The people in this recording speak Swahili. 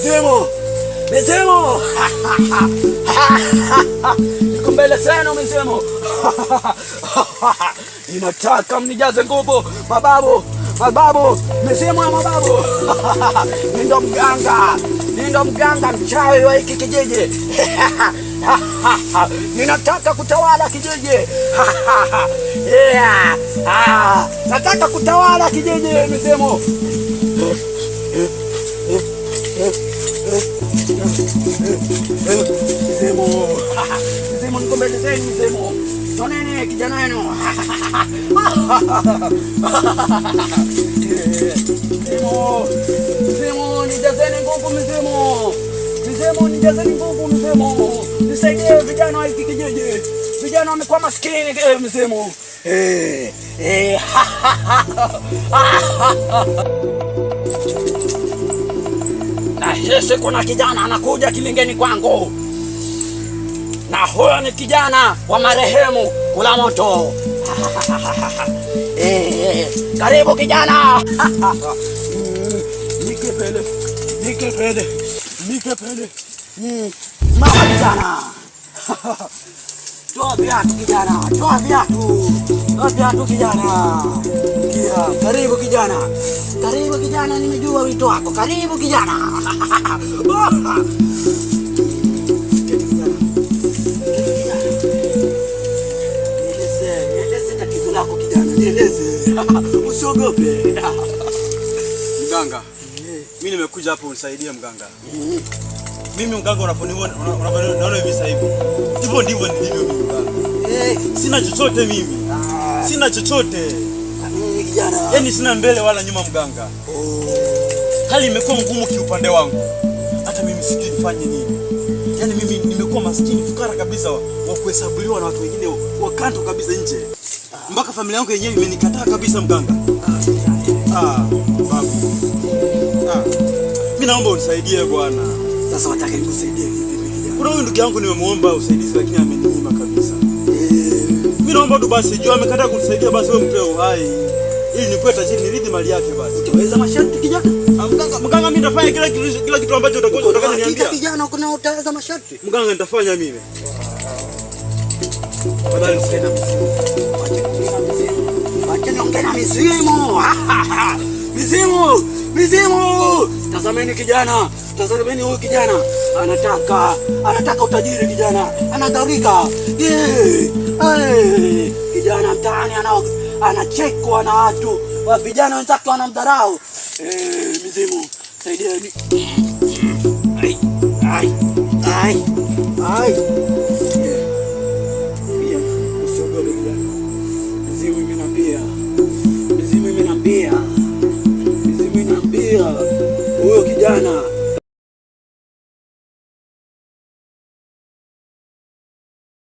Mizimu. Mizimu. Niko mbele sana mizimu. Ninataka mnijaze nguvu mababu. Mababu, mizimu ya mababu. Nindo mganga mchawi wa hiki kijiji. Ninataka kutawala kijiji. Nataka kutawala kijiji mizimu. Mizimu niko mbele zenu mizimu. Soneni kijana wenu. Mizimu nijazeni nguvu mizimu. Mizimu nijazeni nguvu mizimu. Nisaidie vijana wa hiki kijiji. Vijana wamekuwa maskini mizimu. Nahisi kuna kijana anakuja kilingeni kwangu. Na huyo ni kijana wa marehemu Kula Moto. Karibu kijana. Nikepele. Mahali sana. Toa viatu kijana. Toa viatu kijana. Karibu kijana. Karibu kijana, nimejua wito wako. Karibu kijana. Usiogope. Mganga, mimi nimekuja hapo unisaidie mganga. Mimi mganga unaona hivi sasa hivi. Hivyo ndivyo nilivyo mimi mganga. Sina chochote mimi. Sina chochote. Kijana. Yaani sina mbele wala nyuma mganga. Hali imekuwa ngumu kiupande wangu. Hata mimi sijui nifanye nini. Yaani mimi nimekuwa maskini fukara kabisa wa kuhesabuliwa na watu wengine wakanto kabisa nje. Mpaka familia yangu yenyewe imenikataa kabisa mganga. Babu. Mimi naomba unisaidie bwana. Sasa wataka nikusaidie vipi kijana? Kuna huyu ndugu yangu nimemuomba usaidizi lakini ameninyima kabisa. Mimi naomba tu basi jua amekataa kunisaidia basi wewe mpe uhai. Ili nikuwe tajiri niridhi mali yake basi. Utaweza masharti kijana? Mganga mimi nitafanya kila kitu ambacho utakachoniambia. Kijana kuna utaweza masharti? Mganga nitafanya mimi. Badala usiende mizimu. Wacha niongee na mizimu. Mizimu. Tazameni kijana. Tazameni huyu kijana. Anataka utajiri kijana. Anadharika. Kijana mtaani anachekwa na watu. Vijana wenzake wanamdharau. Mizimu, saidieni. Ai. Usiogope kijana. Mizimu imenambia. Huyo kijana